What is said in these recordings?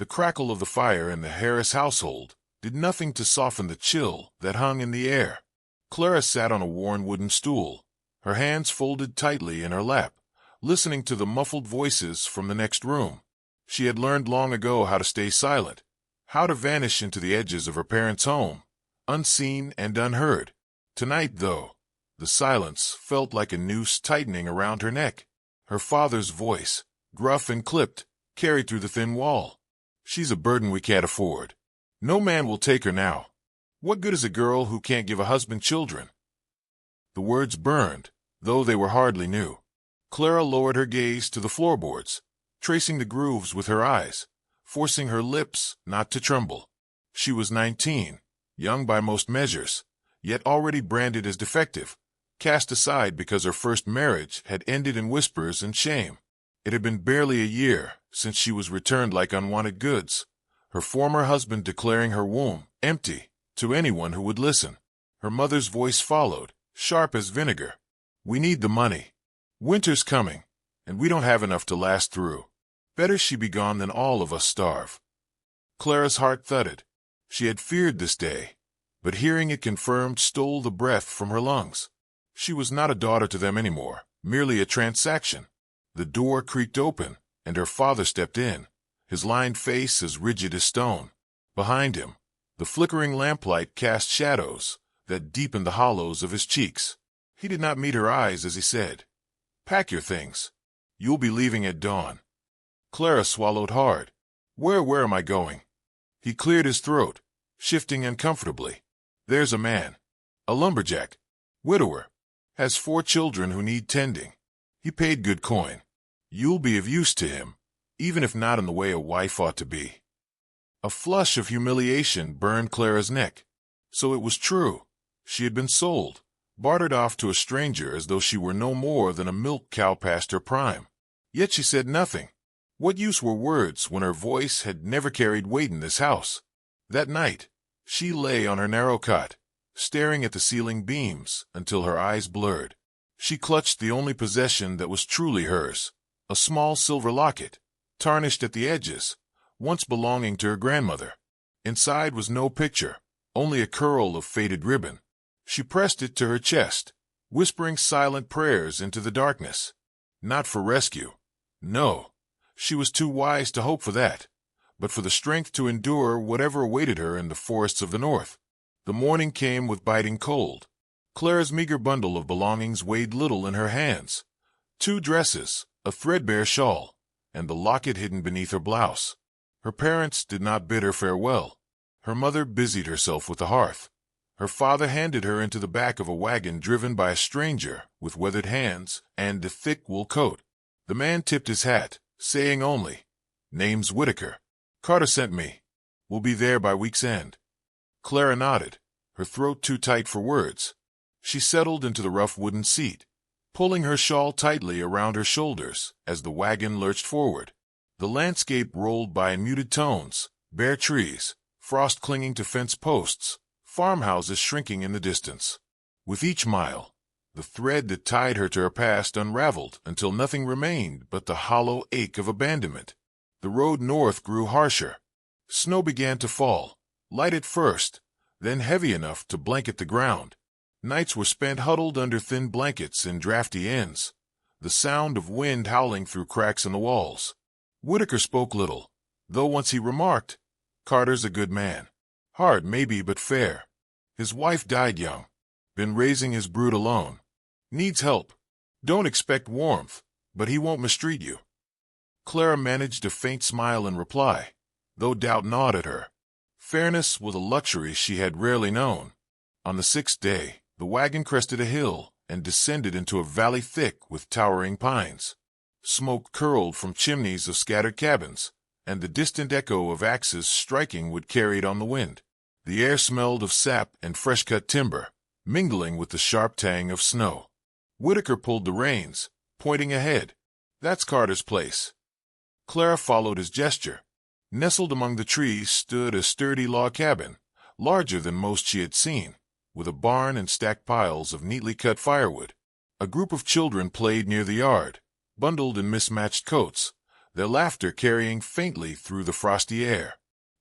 The crackle of the fire in the Harris household did nothing to soften the chill that hung in the air. Clara sat on a worn wooden stool, her hands folded tightly in her lap, listening to the muffled voices from the next room. She had learned long ago how to stay silent, how to vanish into the edges of her parents' home, unseen and unheard. Tonight, though, the silence felt like a noose tightening around her neck. Her father's voice, gruff and clipped, carried through the thin wall. "She's a burden we can't afford. No man will take her now. What good is a girl who can't give a husband children?" The words burned, though they were hardly new. Clara lowered her gaze to the floorboards, tracing the grooves with her eyes, forcing her lips not to tremble. She was 19, young by most measures, yet already branded as defective, cast aside because her first marriage had ended in whispers and shame. It had been barely a year since she was returned like unwanted goods, her former husband declaring her womb empty to anyone who would listen. Her mother's voice followed, sharp as vinegar. "We need the money. Winter's coming, and we don't have enough to last through. Better she be gone than all of us starve." Clara's heart thudded. She had feared this day, but hearing it confirmed stole the breath from her lungs. She was not a daughter to them anymore, merely a transaction. The door creaked open, and her father stepped in, his lined face as rigid as stone. Behind him, the flickering lamplight cast shadows that deepened the hollows of his cheeks. He did not meet her eyes as he said, "Pack your things. You'll be leaving at dawn." Clara swallowed hard. Where am I going?" He cleared his throat, shifting uncomfortably. "There's a man. A lumberjack. Widower. Has 4 children who need tending. He paid good coin. You'll be of use to him, even if not in the way a wife ought to be." A flush of humiliation burned Clara's neck. So it was true. She had been sold, bartered off to a stranger as though she were no more than a milk cow past her prime. Yet she said nothing. What use were words when her voice had never carried weight in this house? That night, she lay on her narrow cot, staring at the ceiling beams until her eyes blurred. She clutched the only possession that was truly hers, a small silver locket, tarnished at the edges, once belonging to her grandmother. Inside was no picture, only a curl of faded ribbon. She pressed it to her chest, whispering silent prayers into the darkness. Not for rescue. No, she was too wise to hope for that, but for the strength to endure whatever awaited her in the forests of the north. The morning came with biting cold. Clara's meager bundle of belongings weighed little in her hands. 2 dresses, a threadbare shawl, and the locket hidden beneath her blouse. Her parents did not bid her farewell. Her mother busied herself with the hearth. Her father handed her into the back of a wagon driven by a stranger with weathered hands and a thick wool coat. The man tipped his hat, saying only, "Name's Whitaker. Carter sent me. We'll be there by week's end." Clara nodded, her throat too tight for words. She settled into the rough wooden seat, pulling her shawl tightly around her shoulders as the wagon lurched forward. The landscape rolled by in muted tones, bare trees, frost clinging to fence posts, farmhouses shrinking in the distance. With each mile, the thread that tied her to her past unraveled until nothing remained but the hollow ache of abandonment. The road north grew harsher. Snow began to fall, light at first, then heavy enough to blanket the ground. Nights were spent huddled under thin blankets in drafty inns, the sound of wind howling through cracks in the walls. Whitaker spoke little, though once he remarked, "Carter's a good man. Hard, maybe, but fair. His wife died young. Been raising his brood alone. Needs help. Don't expect warmth, but he won't mistreat you." Clara managed a faint smile in reply, though doubt gnawed at her. Fairness was a luxury she had rarely known. On the 6th day, the wagon crested a hill and descended into a valley thick with towering pines. Smoke curled from chimneys of scattered cabins, and the distant echo of axes striking wood carried on the wind. The air smelled of sap and fresh-cut timber, mingling with the sharp tang of snow. Whitaker pulled the reins, pointing ahead. "That's Carter's place." Clara followed his gesture. Nestled among the trees stood a sturdy log cabin, larger than most she had seen, with a barn and stacked piles of neatly cut firewood. A group of children played near the yard, bundled in mismatched coats, their laughter carrying faintly through the frosty air.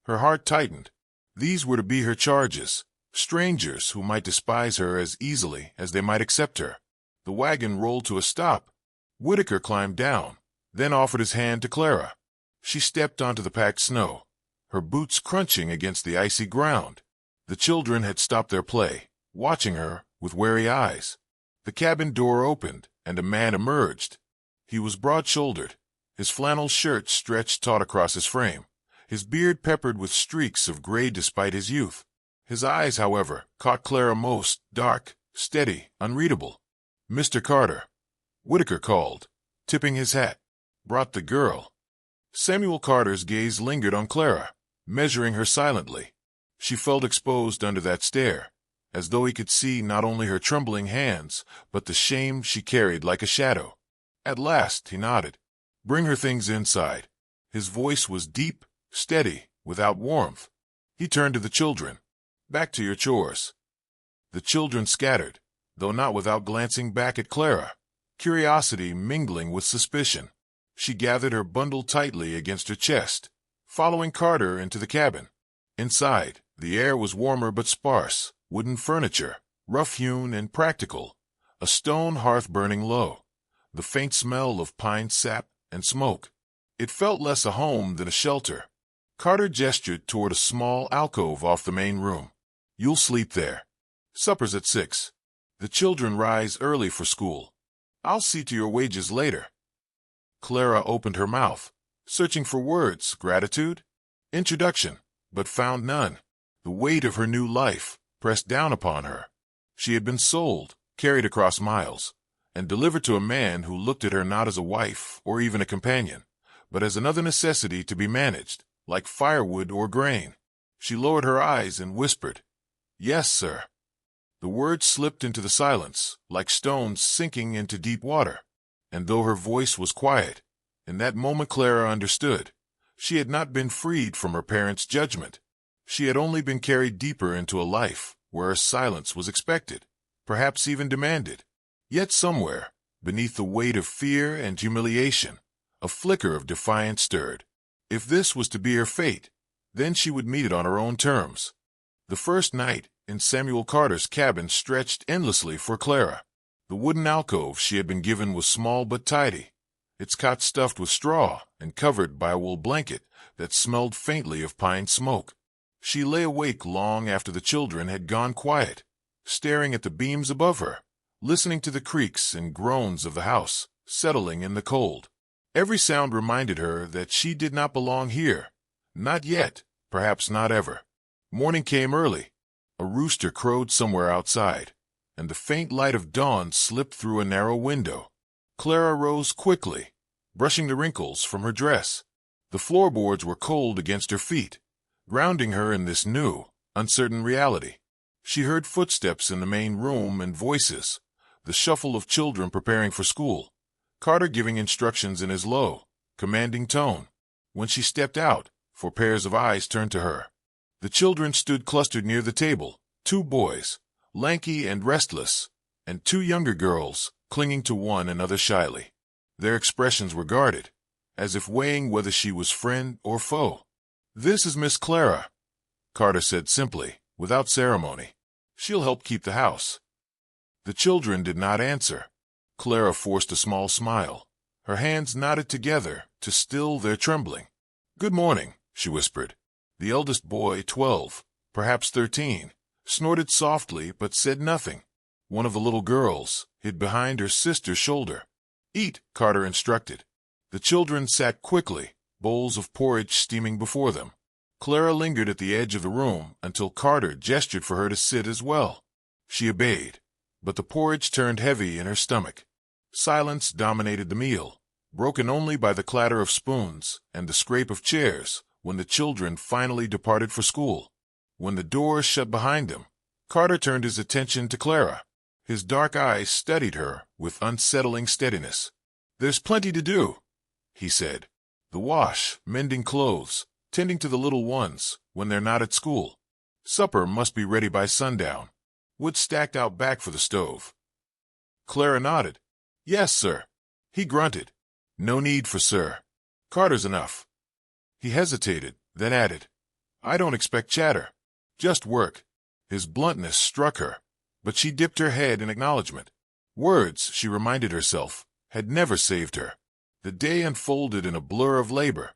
Her heart tightened. These were to be her charges, strangers who might despise her as easily as they might accept her. The wagon rolled to a stop. Whitaker climbed down, then offered his hand to Clara. She stepped onto the packed snow, her boots crunching against the icy ground. The children had stopped their play, watching her with wary eyes. The cabin door opened, and a man emerged. He was broad-shouldered, his flannel shirt stretched taut across his frame, his beard peppered with streaks of gray despite his youth. His eyes, however, caught Clara most, dark, steady, unreadable. "Mr. Carter," Whitaker called, tipping his hat. "Brought the girl." Samuel Carter's gaze lingered on Clara, measuring her silently. She felt exposed under that stare, as though he could see not only her trembling hands, but the shame she carried like a shadow. At last he nodded. "Bring her things inside." His voice was deep, steady, without warmth. He turned to the children. "Back to your chores." The children scattered, though not without glancing back at Clara, curiosity mingling with suspicion. She gathered her bundle tightly against her chest, following Carter into the cabin. Inside, the air was warmer but sparse, wooden furniture, rough-hewn and practical, a stone hearth burning low, the faint smell of pine sap and smoke. It felt less a home than a shelter. Carter gestured toward a small alcove off the main room. "You'll sleep there. Supper's at 6. The children rise early for school. I'll see to your wages later." Clara opened her mouth, searching for words, gratitude, introduction, but found none. The weight of her new life pressed down upon her. She had been sold, carried across miles, and delivered to a man who looked at her not as a wife or even a companion, but as another necessity to be managed, like firewood or grain. She lowered her eyes and whispered, "Yes, sir." The words slipped into the silence, like stones sinking into deep water. And though her voice was quiet, in that moment Clara understood. She had not been freed from her parents' judgment. She had only been carried deeper into a life where a silence was expected, perhaps even demanded. Yet somewhere, beneath the weight of fear and humiliation, a flicker of defiance stirred. If this was to be her fate, then she would meet it on her own terms. The first night in Samuel Carter's cabin stretched endlessly for Clara. The wooden alcove she had been given was small but tidy, its cot stuffed with straw and covered by a wool blanket that smelled faintly of pine smoke. She lay awake long after the children had gone quiet, staring at the beams above her, listening to the creaks and groans of the house, settling in the cold. Every sound reminded her that she did not belong here. Not yet, perhaps not ever. Morning came early. A rooster crowed somewhere outside, and the faint light of dawn slipped through a narrow window. Clara rose quickly, brushing the wrinkles from her dress. The floorboards were cold against her feet, grounding her in this new, uncertain reality. She heard footsteps in the main room and voices, the shuffle of children preparing for school, Carter giving instructions in his low, commanding tone. When she stepped out, 4 pairs of eyes turned to her. The children stood clustered near the table, 2 boys, lanky and restless, and 2 younger girls, clinging to one another shyly. Their expressions were guarded, as if weighing whether she was friend or foe. "This is Miss Clara," Carter said simply, without ceremony. "She'll help keep the house." The children did not answer. Clara forced a small smile. Her hands knotted together to still their trembling. "Good morning," she whispered. The eldest boy, 12, perhaps 13, snorted softly but said nothing. One of the little girls hid behind her sister's shoulder. "Eat," Carter instructed. The children sat quickly, bowls of porridge steaming before them. Clara lingered at the edge of the room until Carter gestured for her to sit as well. She obeyed, but the porridge turned heavy in her stomach. Silence dominated the meal, broken only by the clatter of spoons and the scrape of chairs when the children finally departed for school. When the door shut behind them, Carter turned his attention to Clara. His dark eyes studied her with unsettling steadiness. "There's plenty to do," he said. "The wash, mending clothes, tending to the little ones when they're not at school. Supper must be ready by sundown. Wood stacked out back for the stove." Clara nodded. "Yes, sir." He grunted. "No need for sir." Carter's enough. He hesitated, then added, I don't expect chatter. Just work. His bluntness struck her, but she dipped her head in acknowledgement. Words, she reminded herself, had never saved her. The day unfolded in a blur of labor.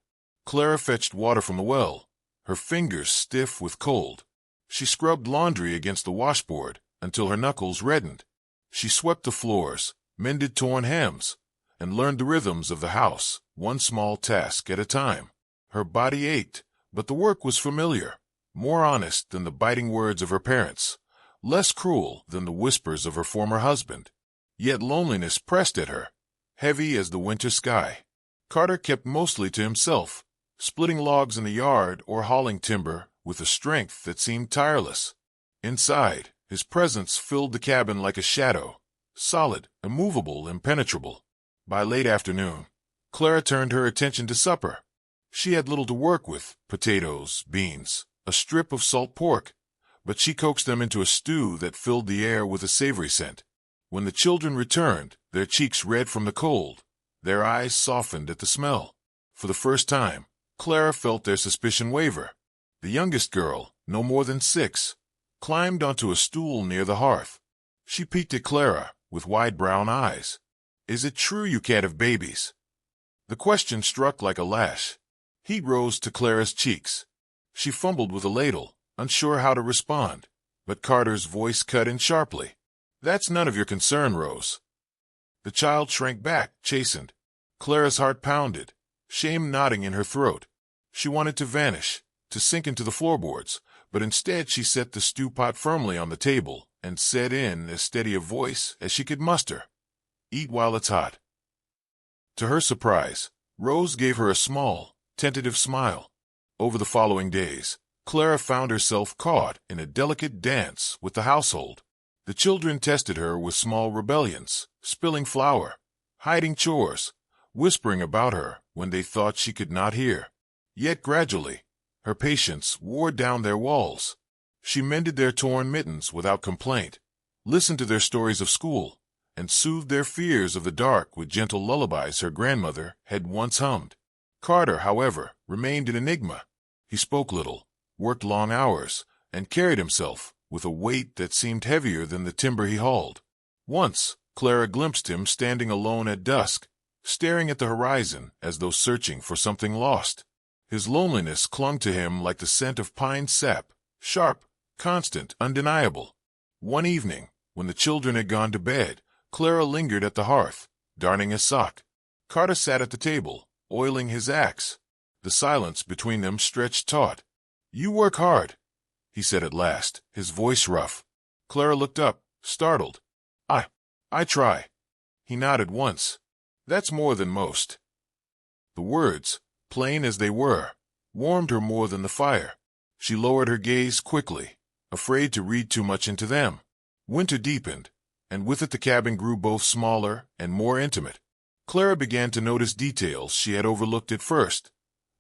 Clara fetched water from the well, her fingers stiff with cold. She scrubbed laundry against the washboard until her knuckles reddened. She swept the floors, mended torn hems, and learned the rhythms of the house, one small task at a time. Her body ached, but the work was familiar, more honest than the biting words of her parents, less cruel than the whispers of her former husband. Yet loneliness pressed at her, heavy as the winter sky. Carter kept mostly to himself, splitting logs in the yard or hauling timber with a strength that seemed tireless. Inside, his presence filled the cabin like a shadow, solid, immovable, impenetrable. By late afternoon, Clara turned her attention to supper. She had little to work with, potatoes, beans, a strip of salt pork, but she coaxed them into a stew that filled the air with a savory scent. When the children returned, their cheeks red from the cold, their eyes softened at the smell. For the first time, Clara felt their suspicion waver. The youngest girl, no more than 6, climbed onto a stool near the hearth. She peeked at Clara with wide brown eyes. Is it true you can't have babies? The question struck like a lash. Heat rose to Clara's cheeks. She fumbled with a ladle, unsure how to respond, but Carter's voice cut in sharply. That's none of your concern, Rose. The child shrank back, chastened. Clara's heart pounded, shame knotting in her throat. She wanted to vanish, to sink into the floorboards, but instead she set the stew pot firmly on the table and said in as steady a voice as she could muster, Eat while it's hot. To her surprise, Rose gave her a small, tentative smile. Over the following days, Clara found herself caught in a delicate dance with the household. The children tested her with small rebellions, spilling flour, hiding chores, whispering about her when they thought she could not hear. Yet gradually, her patience wore down their walls. She mended their torn mittens without complaint, listened to their stories of school, and soothed their fears of the dark with gentle lullabies her grandmother had once hummed. Carter, however, remained an enigma. He spoke little, worked long hours, and carried himself with a weight that seemed heavier than the timber he hauled. Once, Clara glimpsed him standing alone at dusk, staring at the horizon as though searching for something lost. His loneliness clung to him like the scent of pine sap, sharp, constant, undeniable. One evening, when the children had gone to bed, Clara lingered at the hearth, darning a sock. Carter sat at the table, oiling his axe. The silence between them stretched taut. You work hard, he said at last, his voice rough. Clara looked up, startled. I try. He nodded once. That's more than most. The words, plain as they were, warmed her more than the fire. She lowered her gaze quickly, afraid to read too much into them. Winter deepened, and with it the cabin grew both smaller and more intimate. Clara began to notice details she had overlooked at first.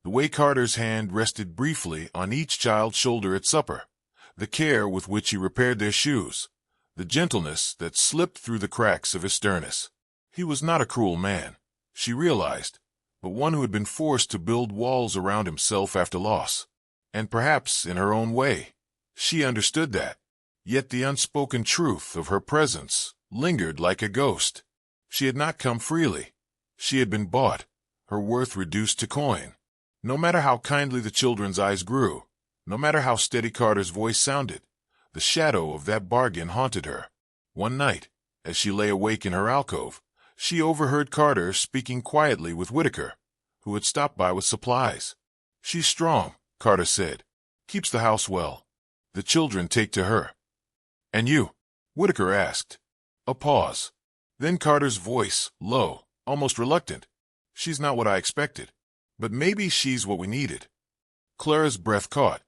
The way Carter's hand rested briefly on each child's shoulder at supper, the care with which he repaired their shoes, the gentleness that slipped through the cracks of his sternness. He was not a cruel man, she realized, but one who had been forced to build walls around himself after loss. And perhaps, in her own way, she understood that. Yet the unspoken truth of her presence lingered like a ghost. She had not come freely. She had been bought, her worth reduced to coin. No matter how kindly the children's eyes grew, no matter how steady Carter's voice sounded, the shadow of that bargain haunted her. One night, as she lay awake in her alcove, she overheard Carter speaking quietly with Whitaker, who had stopped by with supplies. She's strong, Carter said. Keeps the house well. The children take to her. And you? Whitaker asked. A pause. Then Carter's voice, low, almost reluctant. She's not what I expected. But maybe she's what we needed. Clara's breath caught.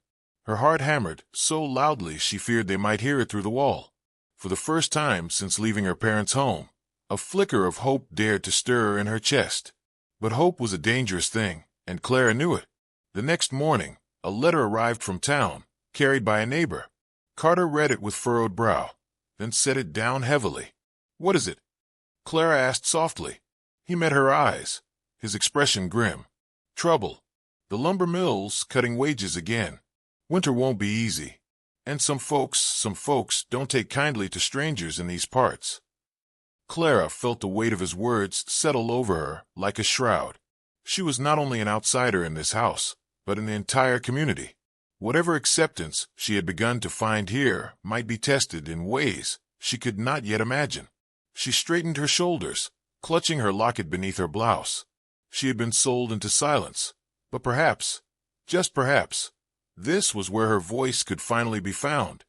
Her heart hammered so loudly she feared they might hear it through the wall. For the first time since leaving her parents' home, a flicker of hope dared to stir in her chest. But hope was a dangerous thing, and Clara knew it. The next morning, a letter arrived from town, carried by a neighbor. Carter read it with furrowed brow, then set it down heavily. What is it? Clara asked softly. He met her eyes, his expression grim. Trouble. The lumber mills cutting wages again. Winter won't be easy. And some folks don't take kindly to strangers in these parts. Clara felt the weight of his words settle over her like a shroud. She was not only an outsider in this house, but in the entire community. Whatever acceptance she had begun to find here might be tested in ways she could not yet imagine. She straightened her shoulders, clutching her locket beneath her blouse. She had been sold into silence, but perhaps, just perhaps, this was where her voice could finally be found.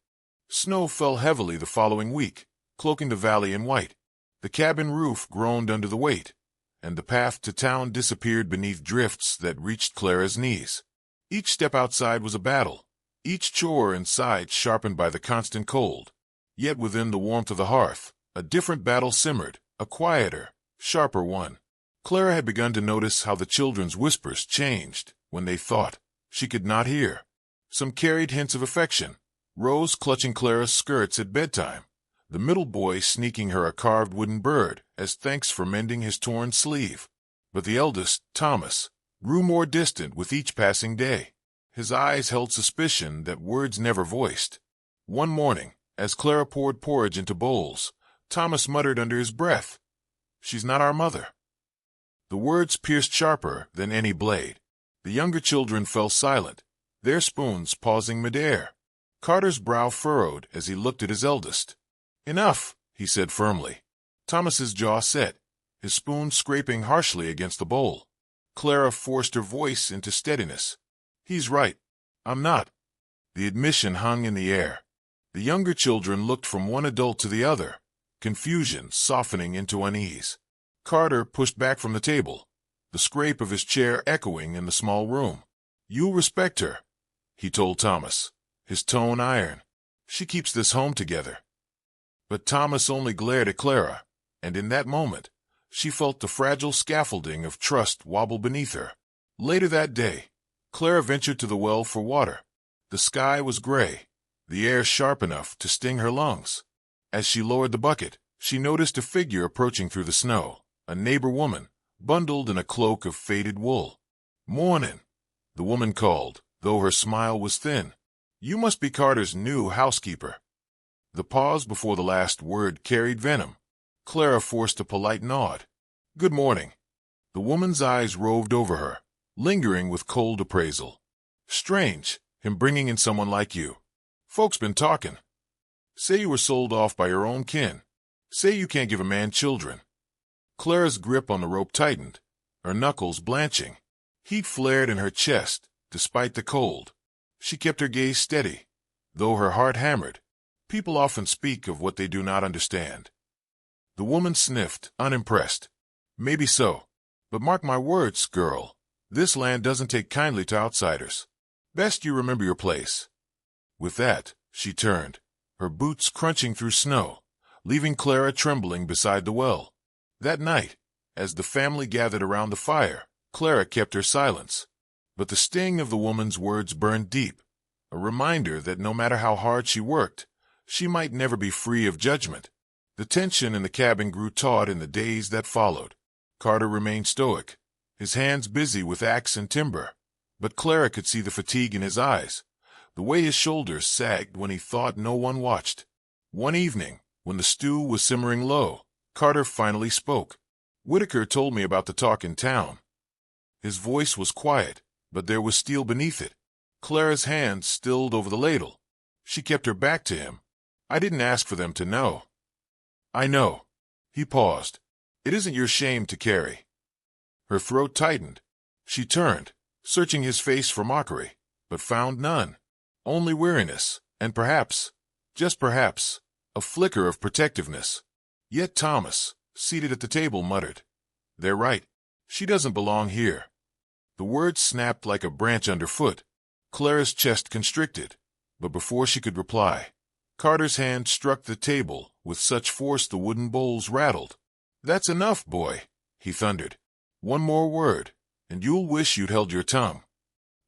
Snow fell heavily the following week, cloaking the valley in white. The cabin roof groaned under the weight, and the path to town disappeared beneath drifts that reached Clara's knees. Each step outside was a battle, each chore inside sharpened by the constant cold. Yet within the warmth of the hearth, a different battle simmered, a quieter, sharper one. Clara had begun to notice how the children's whispers changed when they thought she could not hear. Some carried hints of affection, Rose clutching Clara's skirts at bedtime, the middle boy sneaking her a carved wooden bird as thanks for mending his torn sleeve. But the eldest, Thomas, grew more distant with each passing day. His eyes held suspicion that words never voiced. One morning, as Clara poured porridge into bowls, Thomas muttered under his breath, "She's not our mother." The words pierced sharper than any blade. The younger children fell silent, their spoons pausing midair. Carter's brow furrowed as he looked at his eldest. "Enough," he said firmly. Thomas's jaw set, his spoon scraping harshly against the bowl. Clara forced her voice into steadiness. "He's right. I'm not." The admission hung in the air. The younger children looked from one adult to the other, confusion softening into unease. Carter pushed back from the table, the scrape of his chair echoing in the small room. "You'll respect her," he told Thomas, his tone iron. "She keeps this home together." But Thomas only glared at Clara, and in that moment, she felt the fragile scaffolding of trust wobble beneath her. Later that day, Clara ventured to the well for water. The sky was gray, the air sharp enough to sting her lungs. As she lowered the bucket, she noticed a figure approaching through the snow, a neighbor woman, bundled in a cloak of faded wool. "Mornin'," the woman called, though her smile was thin. "You must be Carter's new housekeeper." The pause before the last word carried venom. Clara forced a polite nod. "Good morning." The woman's eyes roved over her, lingering with cold appraisal. "Strange, him bringing in someone like you. Folks been talking. Say you were sold off by your own kin. Say you can't give a man children." Clara's grip on the rope tightened, her knuckles blanching. Heat flared in her chest, despite the cold. She kept her gaze steady, though her heart hammered. People often speak of what they do not understand. The woman sniffed, unimpressed. "Maybe so. But mark my words, girl, this land doesn't take kindly to outsiders. Best you remember your place." With that, she turned, her boots crunching through snow, leaving Clara trembling beside the well. That night, as the family gathered around the fire, Clara kept her silence. But the sting of the woman's words burned deep, a reminder that no matter how hard she worked, she might never be free of judgment. The tension in the cabin grew taut in the days that followed. Carter remained stoic, his hands busy with axe and timber, but Clara could see the fatigue in his eyes, the way his shoulders sagged when he thought no one watched. One evening, when the stew was simmering low, Carter finally spoke. "Whitaker told me about the talk in town." His voice was quiet, but there was steel beneath it. Clara's hand stilled over the ladle. She kept her back to him. "I didn't ask for them to know." "I know." He paused. "It isn't your shame to carry." Her throat tightened. She turned, searching his face for mockery, but found none. Only weariness, and perhaps, just perhaps, a flicker of protectiveness. Yet Thomas, seated at the table, muttered, "They're right. She doesn't belong here." The words snapped like a branch underfoot. Clara's chest constricted, but before she could reply, Carter's hand struck the table with such force the wooden bowls rattled. "That's enough, boy," he thundered. "One more word, and you'll wish you'd held your tongue."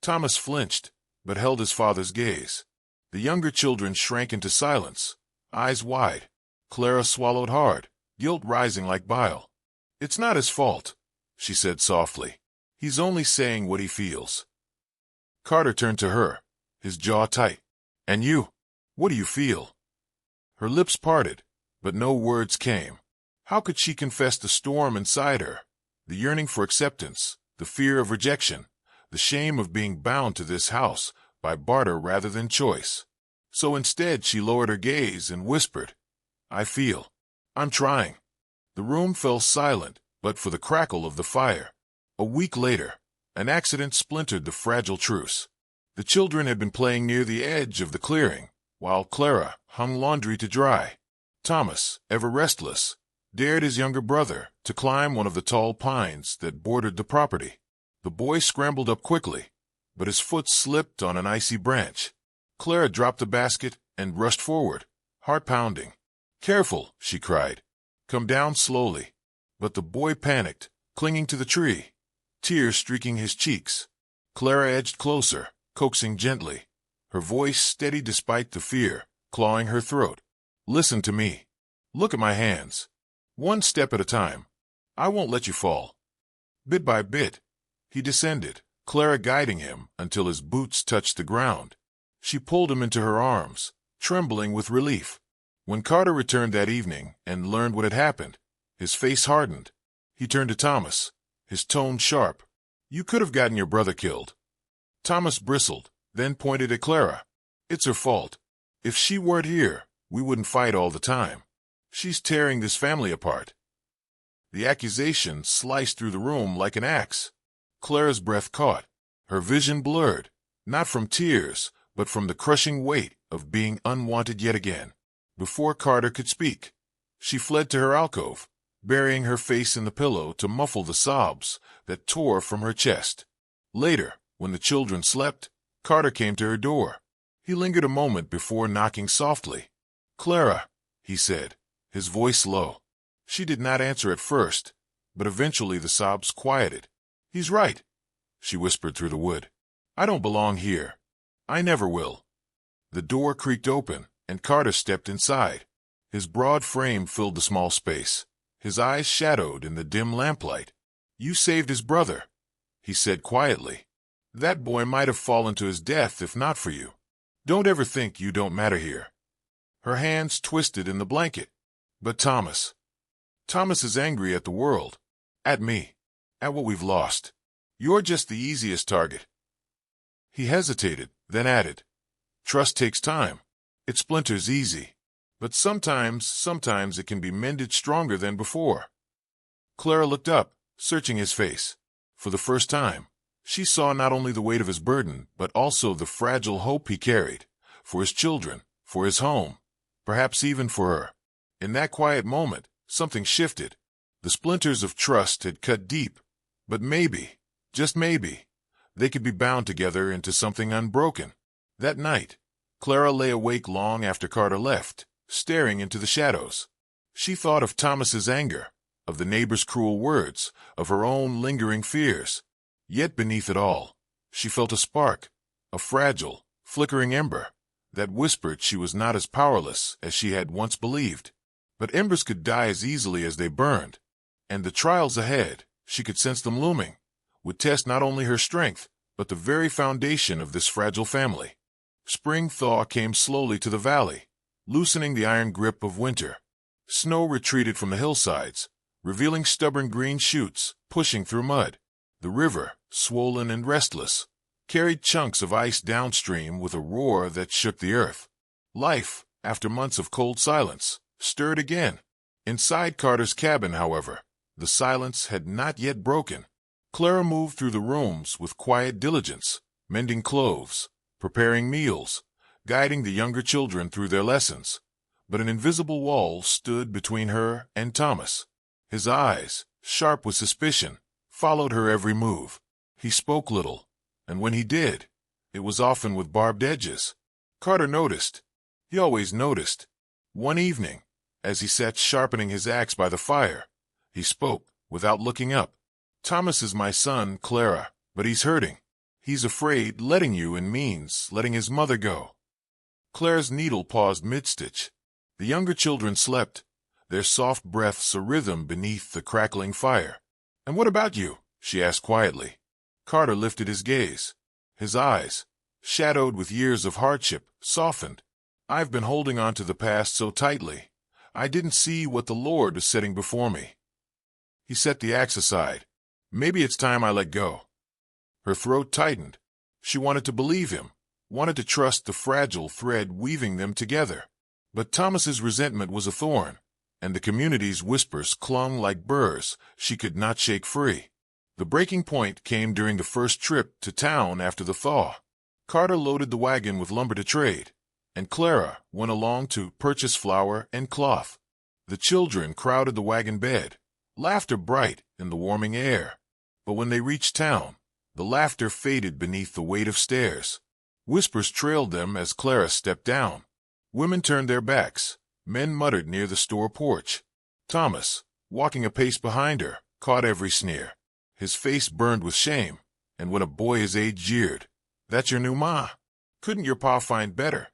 Thomas flinched, but held his father's gaze. The younger children shrank into silence, eyes wide. Clara swallowed hard, guilt rising like bile. "It's not his fault," she said softly. He's only saying what he feels. Carter turned to her, his jaw tight. And you? What do you feel? Her lips parted, but no words came. How could she confess the storm inside her? The yearning for acceptance, the fear of rejection, the shame of being bound to this house by barter rather than choice. So instead she lowered her gaze and whispered, I feel. I'm trying. The room fell silent, but for the crackle of the fire. A week later, an accident splintered the fragile truce. The children had been playing near the edge of the clearing, while Clara hung laundry to dry. Thomas, ever restless, dared his younger brother to climb one of the tall pines that bordered the property. The boy scrambled up quickly, but his foot slipped on an icy branch. Clara dropped the basket and rushed forward, heart pounding. Careful, she cried. Come down slowly. But the boy panicked, clinging to the tree, tears streaking his cheeks. Clara edged closer, coaxing gently, her voice steady despite the fear clawing her throat. Listen to me. Look at my hands. One step at a time. I won't let you fall. Bit by bit, he descended, Clara guiding him until his boots touched the ground. She pulled him into her arms, trembling with relief. When Carter returned that evening and learned what had happened, his face hardened. He turned to Thomas, his tone sharp. You could have gotten your brother killed. Thomas bristled, then pointed at Clara. It's her fault. If she weren't here, we wouldn't fight all the time. She's tearing this family apart. The accusation sliced through the room like an axe. Clara's breath caught, her vision blurred, not from tears, but from the crushing weight of being unwanted yet again. Before Carter could speak, she fled to her alcove, burying her face in the pillow to muffle the sobs that tore from her chest. Later, when the children slept, Carter came to her door. He lingered a moment before knocking softly. Clara, he said, his voice low. She did not answer at first, but eventually the sobs quieted. He's right, she whispered through the wood. I don't belong here. I never will. The door creaked open, and Carter stepped inside. His broad frame filled the small space, his eyes shadowed in the dim lamplight. You saved his brother, he said quietly. That boy might have fallen to his death if not for you. Don't ever think you don't matter here. Her hands twisted in the blanket. But Thomas is angry at the world, at me, at what we've lost. You're just the easiest target. He hesitated, then added, Trust takes time. It splinters easy. But sometimes it can be mended stronger than before. Clara looked up, searching his face. For the first time, she saw not only the weight of his burden, but also the fragile hope he carried, for his children, for his home, perhaps even for her. In that quiet moment, something shifted. The splinters of trust had cut deep, but maybe, just maybe, they could be bound together into something unbroken. That night, Clara lay awake long after Carter left, staring into the shadows. She thought of Thomas's anger, of the neighbor's cruel words, of her own lingering fears. Yet beneath it all, she felt a spark, a fragile, flickering ember, that whispered she was not as powerless as she had once believed. But embers could die as easily as they burned, and the trials ahead, she could sense them looming, would test not only her strength, but the very foundation of this fragile family. Spring thaw came slowly to the valley, loosening the iron grip of winter. Snow retreated from the hillsides, revealing stubborn green shoots pushing through mud. The river, swollen and restless, carried chunks of ice downstream with a roar that shook the earth. Life, after months of cold silence, stirred again. Inside Carter's cabin, however, the silence had not yet broken. Clara moved through the rooms with quiet diligence, mending clothes, preparing meals, guiding the younger children through their lessons. But an invisible wall stood between her and Thomas. His eyes, sharp with suspicion, followed her every move. He spoke little, and when he did, it was often with barbed edges. Carter noticed. He always noticed. One evening, as he sat sharpening his axe by the fire, he spoke, without looking up. Thomas is my son, Clara, but he's hurting. He's afraid letting you in means letting his mother go. Clara's needle paused mid-stitch. The younger children slept, their soft breaths a rhythm beneath the crackling fire. And what about you? She asked quietly. Carter lifted his gaze. His eyes, shadowed with years of hardship, softened. I've been holding on to the past so tightly. I didn't see what the Lord was setting before me. He set the axe aside. Maybe it's time I let go. Her throat tightened. She wanted to believe him, wanted to trust the fragile thread weaving them together. But Thomas's resentment was a thorn, and the community's whispers clung like burrs she could not shake free. The breaking point came during the first trip to town after the thaw. Carter loaded the wagon with lumber to trade, and Clara went along to purchase flour and cloth. The children crowded the wagon bed, laughter bright in the warming air. But when they reached town, the laughter faded beneath the weight of stares. Whispers trailed them as Clara stepped down. Women turned their backs. Men muttered near the store porch. Thomas, walking a pace behind her, caught every sneer. His face burned with shame, and when a boy his age jeered, "That's your new ma? Couldn't your pa find better?"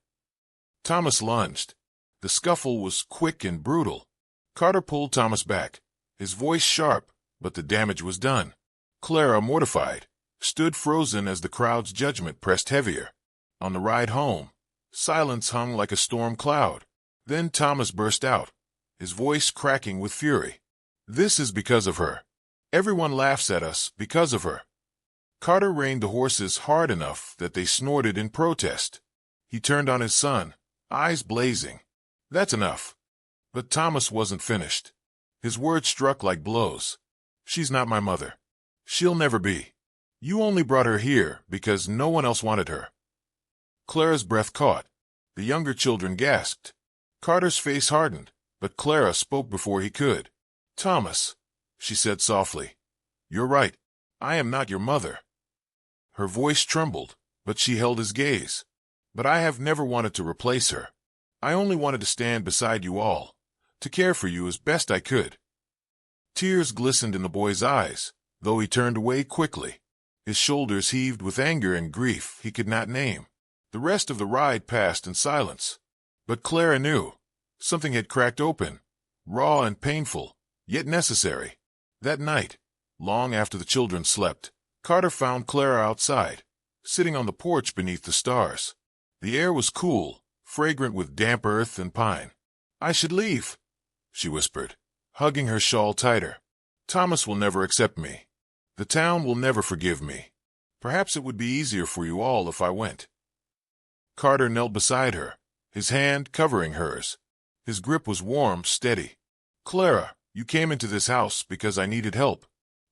Thomas lunged. The scuffle was quick and brutal. Carter pulled Thomas back, his voice sharp, but the damage was done. Clara, mortified, stood frozen as the crowd's judgment pressed heavier. On the ride home, silence hung like a storm cloud. Then Thomas burst out, his voice cracking with fury. "This is because of her. Everyone laughs at us because of her." Carter reined the horses hard enough that they snorted in protest. He turned on his son, eyes blazing. "That's enough." But Thomas wasn't finished. His words struck like blows. "She's not my mother. She'll never be. You only brought her here because no one else wanted her." Clara's breath caught. The younger children gasped. Carter's face hardened, but Clara spoke before he could. "Thomas," she said softly, "you're right. I am not your mother." Her voice trembled, but she held his gaze. "But I have never wanted to replace her. I only wanted to stand beside you all, to care for you as best I could." Tears glistened in the boy's eyes, though he turned away quickly. His shoulders heaved with anger and grief he could not name. The rest of the ride passed in silence. But Clara knew. Something had cracked open, raw and painful, yet necessary. That night, long after the children slept, Carter found Clara outside, sitting on the porch beneath the stars. The air was cool, fragrant with damp earth and pine. "I should leave," she whispered, hugging her shawl tighter. "Thomas will never accept me. The town will never forgive me. Perhaps it would be easier for you all if I went." Carter knelt beside her, his hand covering hers. His grip was warm, steady. "Clara, you came into this house because I needed help.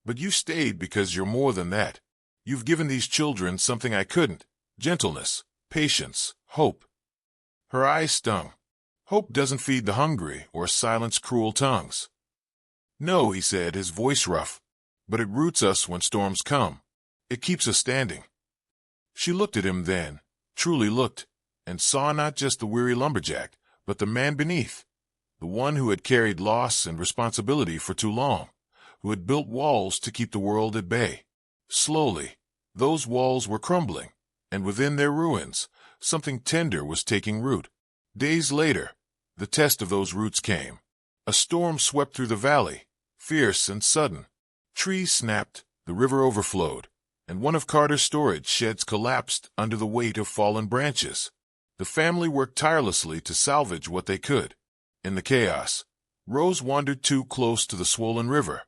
But you stayed because you're more than that. You've given these children something I couldn't: gentleness, patience, hope." Her eyes stung. "Hope doesn't feed the hungry or silence cruel tongues." "No," he said, his voice rough, "but it roots us when storms come. It keeps us standing." She looked at him then, truly looked, and saw not just the weary lumberjack, but the man beneath, the one who had carried loss and responsibility for too long, who had built walls to keep the world at bay. Slowly, those walls were crumbling, and within their ruins, something tender was taking root. Days later, the test of those roots came. A storm swept through the valley, fierce and sudden. Trees snapped, the river overflowed, and one of Carter's storage sheds collapsed under the weight of fallen branches. The family worked tirelessly to salvage what they could. In the chaos, Rose wandered too close to the swollen river.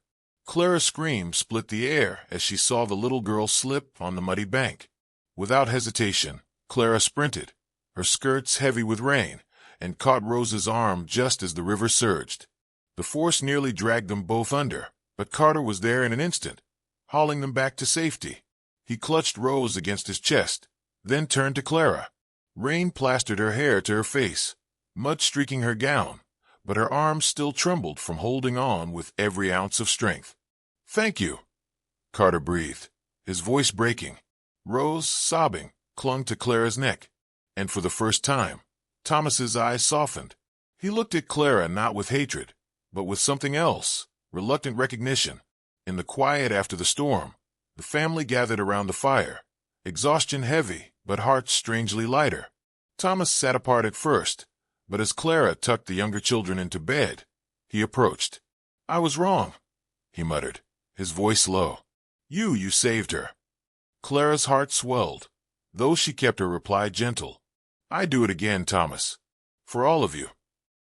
Clara's scream split the air as she saw the little girl slip on the muddy bank. Without hesitation, Clara sprinted, her skirts heavy with rain, and caught Rose's arm just as the river surged. The force nearly dragged them both under, but Carter was there in an instant, hauling them back to safety. He clutched Rose against his chest, then turned to Clara. Rain plastered her hair to her face, mud streaking her gown, but her arms still trembled from holding on with every ounce of strength. "Thank you," Carter breathed, his voice breaking. Rose, sobbing, clung to Clara's neck, and for the first time, Thomas's eyes softened. He looked at Clara not with hatred, but with something else, reluctant recognition. In the quiet after the storm, the family gathered around the fire, exhaustion heavy, but hearts strangely lighter. Thomas sat apart at first, but as Clara tucked the younger children into bed, he approached. "I was wrong," he muttered, his voice low. You saved her." Clara's heart swelled, though she kept her reply gentle. "I do it again, Thomas. For all of you."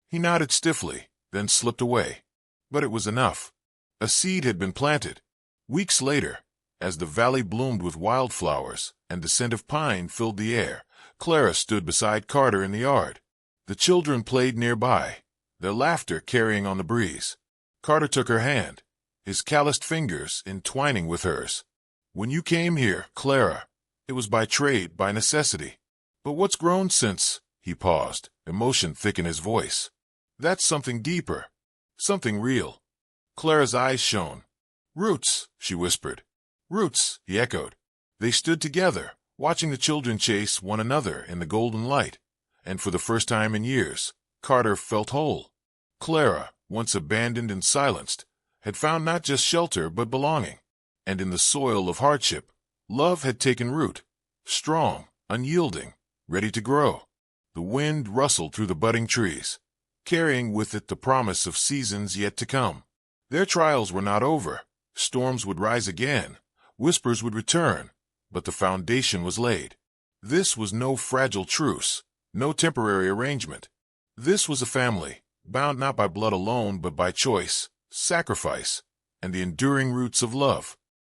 He nodded stiffly, then slipped away. But it was enough. A seed had been planted. Weeks later, as the valley bloomed with wildflowers and the scent of pine filled the air, Clara stood beside Carter in the yard. The children played nearby, their laughter carrying on the breeze. Carter took her hand, his calloused fingers entwining with hers. "When you came here, Clara, it was by trade, by necessity. But what's grown since?" He paused, emotion thick in his voice. "That's something deeper, something real." Clara's eyes shone. "Roots," she whispered. "Roots," he echoed. They stood together, watching the children chase one another in the golden light, and for the first time in years, Carter felt whole. Clara, once abandoned and silenced, had found not just shelter but belonging, and in the soil of hardship, love had taken root, strong, unyielding, ready to grow. The wind rustled through the budding trees, carrying with it the promise of seasons yet to come. Their trials were not over. Storms would rise again, whispers would return, but the foundation was laid. This was no fragile truce, no temporary arrangement. This was a family, bound not by blood alone but by choice, sacrifice, and the enduring roots of love.